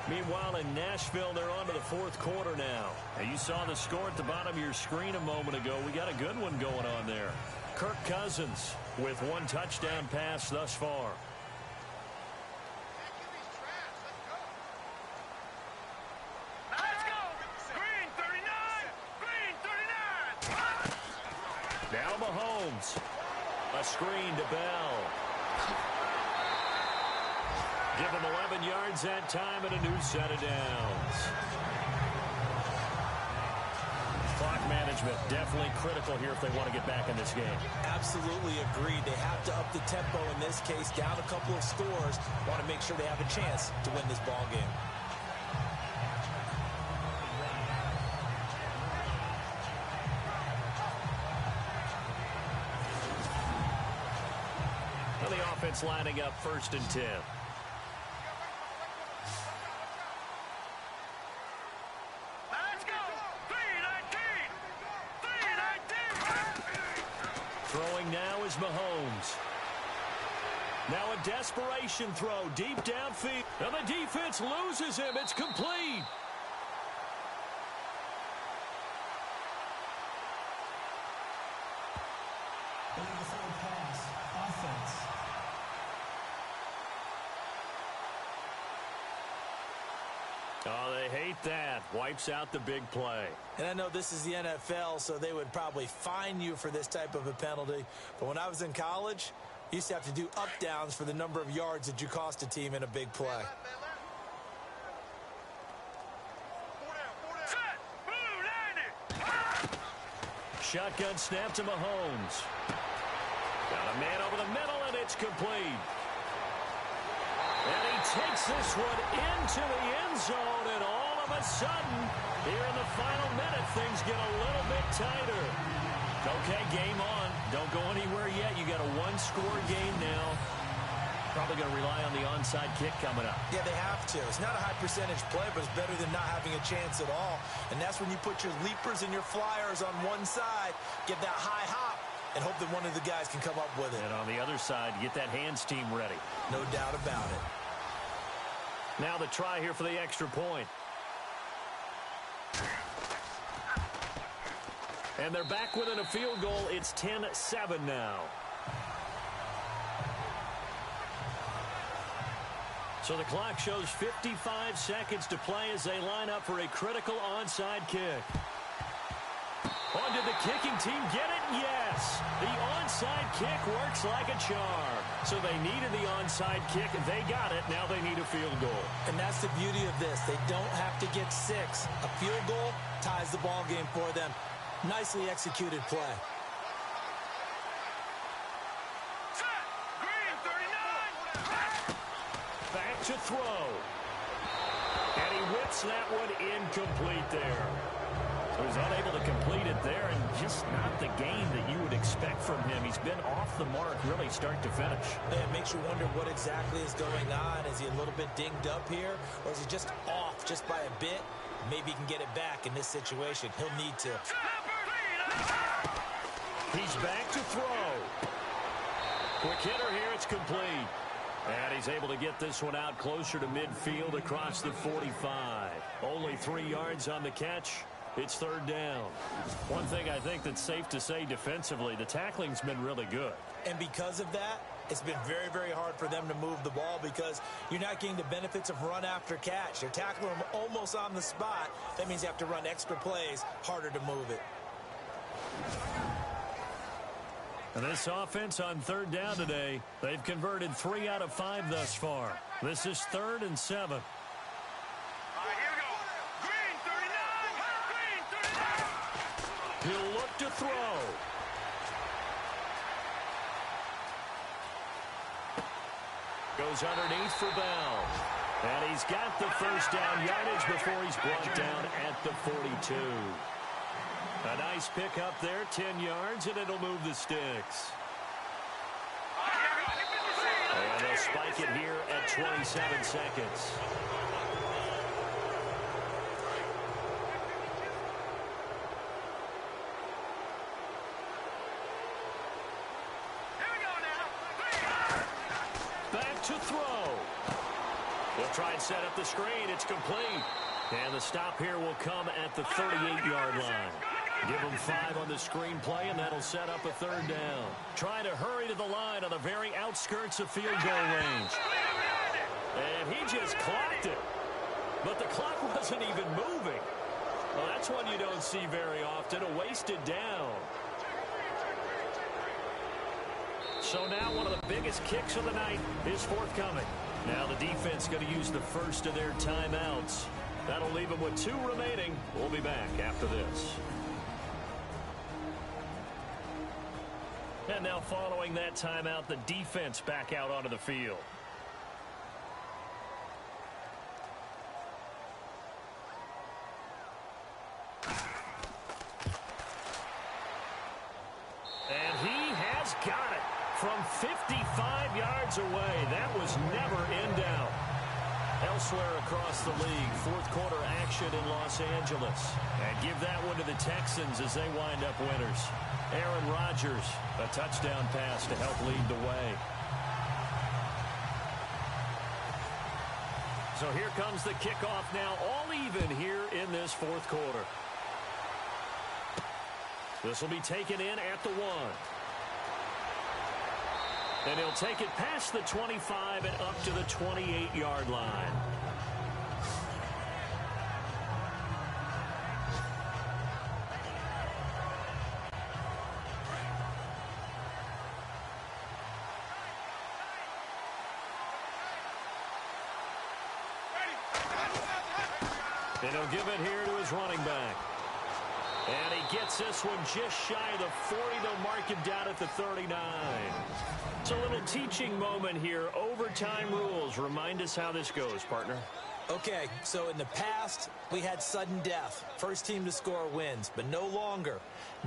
Meanwhile, in Nashville, they're on to the fourth quarter now. And you saw the score at the bottom of your screen a moment ago. We got a good one going on there. Kirk Cousins with one touchdown pass thus far. Let's go! Green 39! Green 39! Now Mahomes. A screen to Bell. Give him 11 yards that time and a new set of downs. Clock management definitely critical here if they want to get back in this game. Absolutely agreed. They have to up the tempo in this case, down a couple of scores. Want to make sure they have a chance to win this ball game. Well, the offense lining up 1st and 10. Let's go! 319! 319! Throwing now is Mahomes. Now a desperation throw deep downfield. And the defense loses him. It's complete. Oh, they hate that. Wipes out the big play. And I know this is the NFL, so they would probably fine you for this type of a penalty. But when I was in college, you used to have to do up-downs for the number of yards that you cost a team in a big play. Set! Blue 90! Shotgun snap to Mahomes. Got a man over the middle, and it's complete. And he takes this one into the end zone, and all of a sudden, here in the final minute, things get a little bit tighter. Okay, game on. Don't go anywhere yet. You got a one-score game now. Probably going to rely on the onside kick coming up. Yeah, they have to. It's not a high percentage play, but it's better than not having a chance at all. And that's when you put your leapers and your flyers on one side, get that high hop, and hope that one of the guys can come up with it. And on the other side, get that hands team ready. No doubt about it. Now the try here for the extra point. And they're back within a field goal. It's 10-7 now. So the clock shows 55 seconds to play as they line up for a critical onside kick. Oh, did the kicking team get it? Yes. The onside kick works like a charm. So they needed the onside kick. They got it. Now they need a field goal. And that's the beauty of this. They don't have to get 6. A field goal ties the ball game for them. Nicely executed play. Set! Green 39! Back to throw. And he whips that one incomplete there. So he's unable to complete it there, and just not the game that you would expect from him. He's been off the mark really start to finish. Yeah, it makes you wonder what exactly is going on. Is he a little bit dinged up here, or is he just off just by a bit? Maybe he can get it back in this situation. He'll need to. He's back to throw. Quick hitter here, it's complete. And he's able to get this one out closer to midfield across the 45. Only 3 yards on the catch. It's 3rd down. One thing I think that's safe to say defensively, the tackling's been really good. And because of that, it's been very, very hard for them to move the ball because you're not getting the benefits of run after catch. They're tackling them almost on the spot. That means you have to run extra plays, harder to move it. And this offense on 3rd down today, they've converted 3 out of 5 thus far. This is 3rd and 7. All right, here we go. Goes underneath for Bell. And he's got the first down yardage before he's brought down at the 42. A nice pick up there, 10 yards, and it'll move the sticks. And they'll spike it here at 27 seconds. Back to throw. They'll try and set up the screen. It's complete. And the stop here will come at the 38-yard line. Give them 5 on the screenplay, and that'll set up a third down. Trying to hurry to the line on the very outskirts of field goal range. And he just clocked it. But the clock wasn't even moving. Well, that's one you don't see very often, a wasted down. So now one of the biggest kicks of the night is forthcoming. Now the defense going to use the first of their timeouts. That'll leave them with 2 remaining. We'll be back after this. And now following that timeout, the defense back out onto the field. And he has got it from 55 yards away. That was never in doubt. Elsewhere across the league, fourth quarter action in Los Angeles. And give that one to the Texans as they wind up winners. Aaron Rodgers, a touchdown pass to help lead the way. So here comes the kickoff now, all even here in this fourth quarter. This will be taken in at the 1. And he'll take it past the 25 and up to the 28-yard line. And he'll give it here to his running back. And he gets this one just shy of the 40. They'll mark him down at the 39. It's a little teaching moment here. Overtime rules. Remind us how this goes, partner. Okay, so in the past, we had sudden death. First team to score wins, but no longer.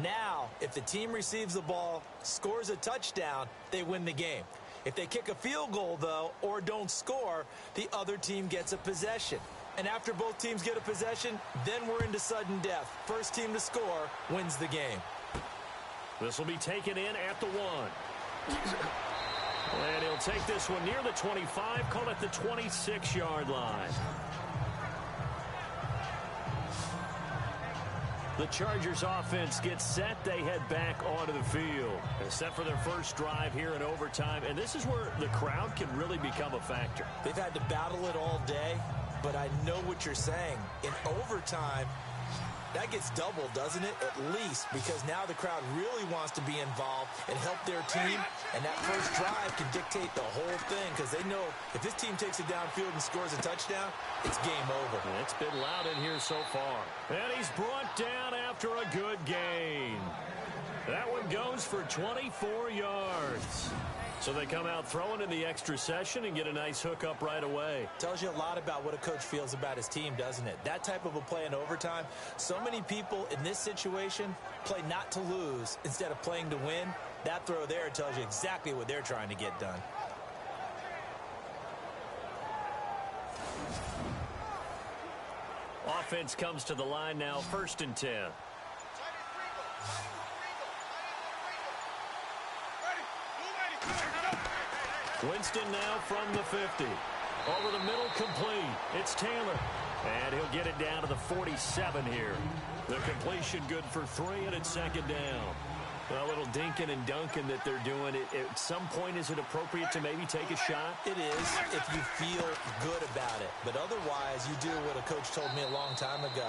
Now, if the team receives the ball, scores a touchdown, they win the game. If they kick a field goal, though, or don't score, the other team gets a possession. And after both teams get a possession, then we're into sudden death. First team to score wins the game. This will be taken in at the 1. And he'll take this one near the 25, call it the 26-yard line. The Chargers offense gets set. They head back onto the field. They're set for their first drive here in overtime. And this is where the crowd can really become a factor. They've had to battle it all day, but I know what you're saying. In overtime, that gets doubled, doesn't it? At least, because now the crowd really wants to be involved and help their team. And that first drive can dictate the whole thing, because they know if this team takes it downfield and scores a touchdown, it's game over. And it's been loud in here so far. And he's brought down after a good gain. That one goes for 24 yards. So they come out throwing in the extra session and get a nice hookup right away. Tells you a lot about what a coach feels about his team, doesn't it? That type of a play in overtime. So many people in this situation play not to lose instead of playing to win. That throw there tells you exactly what they're trying to get done. Offense comes to the line now, 1st and 10. Winston now from the 50. Over the middle, complete. It's Taylor. And he'll get it down to the 47 here. The completion good for 3, and it's 2nd down. A little dinking and dunking that they're doing. At some point, is it appropriate to maybe take a shot? It is if you feel good about it. But otherwise, you do what a coach told me a long time ago.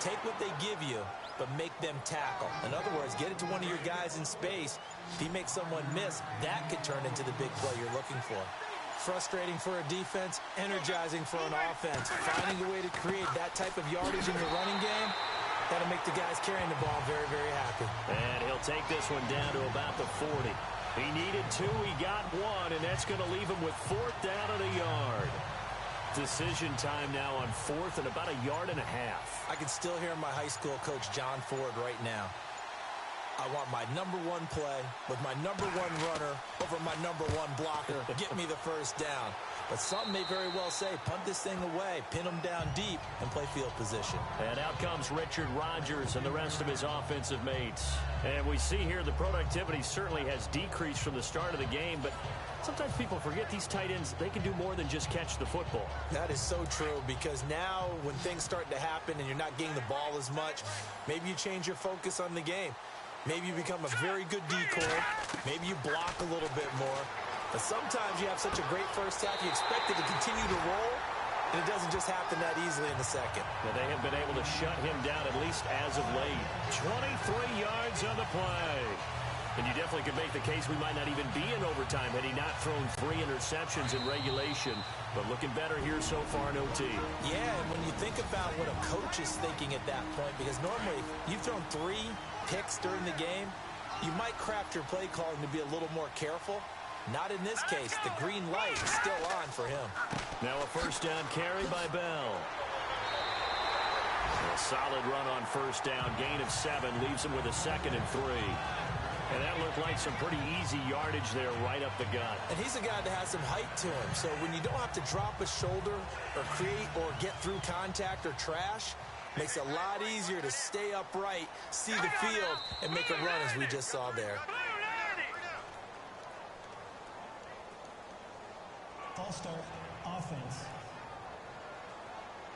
Take what they give you, but make them tackle. In other words, get it to one of your guys in space. If he makes someone miss, that could turn into the big play you're looking for. Frustrating for a defense, energizing for an offense. Finding a way to create that type of yardage in your running game, that'll make the guys carrying the ball very, very happy. And he'll take this one down to about the 40. He needed 2, he got 1, and that's going to leave him with 4th down and a yard. Decision time now on 4th and about 1.5 yards. I can still hear my high school coach, John Ford, right now. I want my number 1 play with my number 1 runner over my number 1 blocker. Get me the first down. But some may very well say, punt this thing away, pin them down deep, and play field position. And out comes Richard Rodgers and the rest of his offensive mates. And we see here the productivity certainly has decreased from the start of the game, but sometimes people forget these tight ends, they can do more than just catch the football. That is so true, because now when things start to happen and you're not getting the ball as much, maybe you change your focus on the game. Maybe you become a very good decoy. Maybe you block a little bit more. But sometimes you have such a great first half, you expect it to continue to roll, and it doesn't just happen that easily in the second. Well, they have been able to shut him down, at least as of late. 23 yards on the play. And you definitely could make the case we might not even be in overtime had he not thrown 3 interceptions in regulation. But looking better here so far in OT. Yeah, and when you think about what a coach is thinking at that point, because normally you've thrown 3 picks during the game, you might craft your play calling to be a little more careful. Not in this case. The green light is still on for him. Now a first down carry by Bell. A solid run on first down. Gain of 7 leaves him with a 2nd and 3. And that looked like some pretty easy yardage there right up the gut. And he's a guy that has some height to him. So when you don't have to drop a shoulder or create or get through contact or trash, makes it a lot easier to stay upright, see the field, and make a run as we just saw there. False start, offense.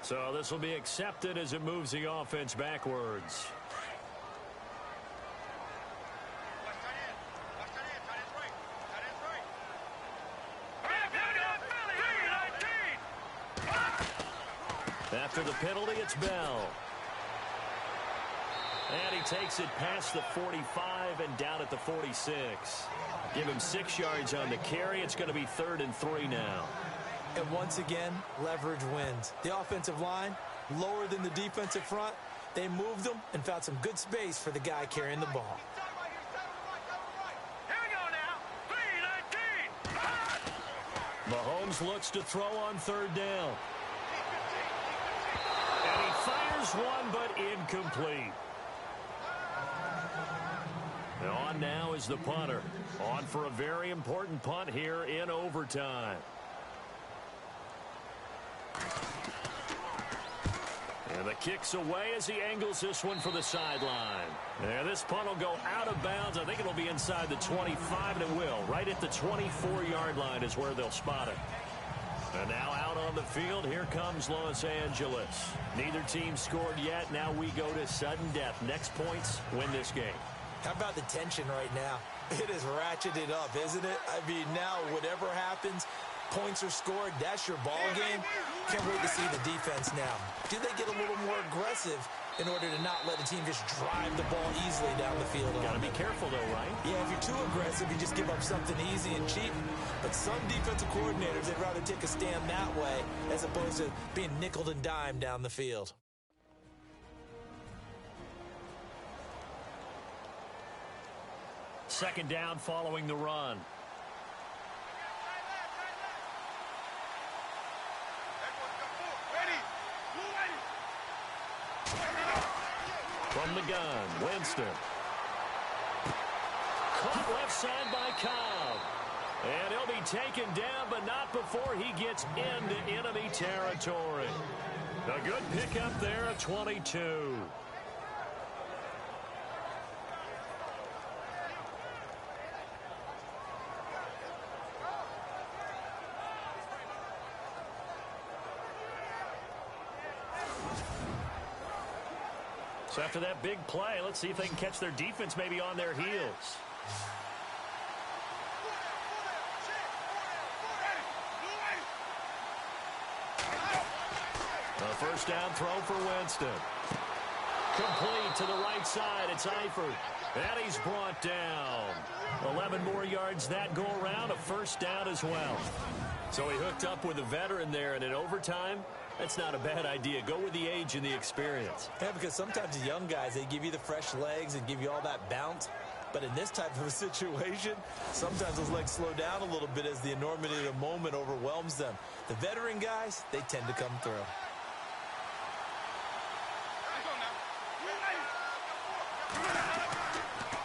So this will be accepted as it moves the offense backwards. After the penalty, it's Bell. And he takes it past the 45 and down at the 46. Give him 6 yards on the carry. It's going to be 3rd and 3 now. And once again, leverage wins. The offensive line, lower than the defensive front. They moved them and found some good space for the guy carrying the ball. Here we go now. 3-19. Mahomes looks to throw on 3rd down. And he fires one, but incomplete. On now is the punter. On for a very important punt here in overtime. And the kick's away as he angles this one for the sideline. And this punt will go out of bounds. I think it'll be inside the 25, and it will. Right at the 24-yard line is where they'll spot it. And now out on the field, here comes Los Angeles. Neither team scored yet. Now we go to sudden death. Next points win this game. How about the tension right now? It is ratcheted up, isn't it? I mean, now whatever happens, points are scored, that's your ball game. Can't wait to see the defense now. Do they get a little more aggressive in order to not let a team just drive the ball easily down the field? Got to be careful, though, right? Yeah, if you're too aggressive, you just give up something easy and cheap. But some defensive coordinators, they'd rather take a stand that way as opposed to being nickeled and dimed down the field. Second down following the run. From the gun, Winston. Caught left side by Cobb. And he'll be taken down, but not before he gets into enemy territory. A good pickup there at 22. So after that big play, let's see if they can catch their defense maybe on their heels. A first down throw for Winston. Complete to the right side. It's Eifert. And he's brought down. 11 more yards that go around. A first down as well. So he hooked up with a veteran there, and in overtime, that's not a bad idea. Go with the age and the experience. Yeah, because sometimes the young guys, they give you the fresh legs and give you all that bounce. But in this type of a situation, sometimes those legs slow down a little bit as the enormity of the moment overwhelms them. The veteran guys, they tend to come through.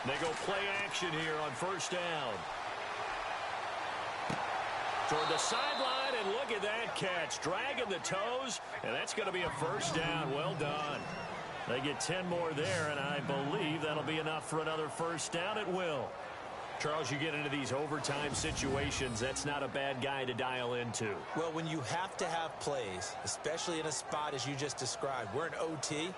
They go play action here on first down. Toward the sideline, and look at that catch. Dragging the toes, and that's going to be a first down. Well done. They get 10 more there, and I believe that'll be enough for another first down at will. Charles, you get into these overtime situations, that's not a bad guy to dial into. Well, when you have to have plays, especially in a spot as you just described, we're in OT,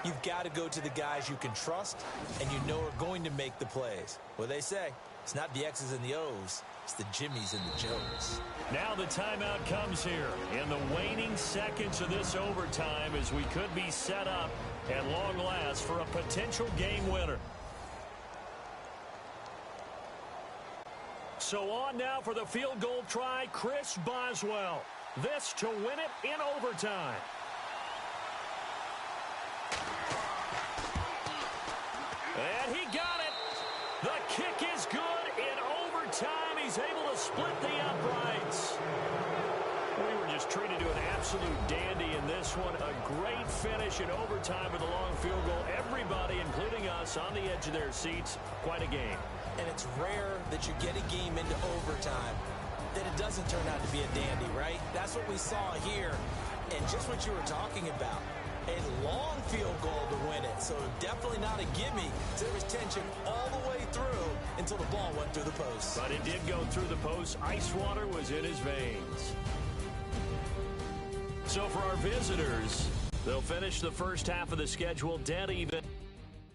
you've got to go to the guys you can trust and you know are going to make the plays. What they say, it's not the X's and the O's, it's the Jimmies and the Joes. Now the timeout comes here in the waning seconds of this overtime as we could be set up at long last for a potential game winner. So on now for the field goal try, Chris Boswell. This to win it in overtime. And he got it. The kick is good in overtime. He's able to split the uprights. We were just treated to an absolute dandy in this one. A great finish in overtime with a long field goal. Everybody, including us, on the edge of their seats. Quite a game. And it's rare that you get a game into overtime that it doesn't turn out to be a dandy, right? That's what we saw here. And just what you were talking about. A long field goal to win it. So definitely not a gimme. So there was tension all the way through until the ball went through the post. But it did go through the post. Ice water was in his veins. So for our visitors, they'll finish the first half of the schedule dead even.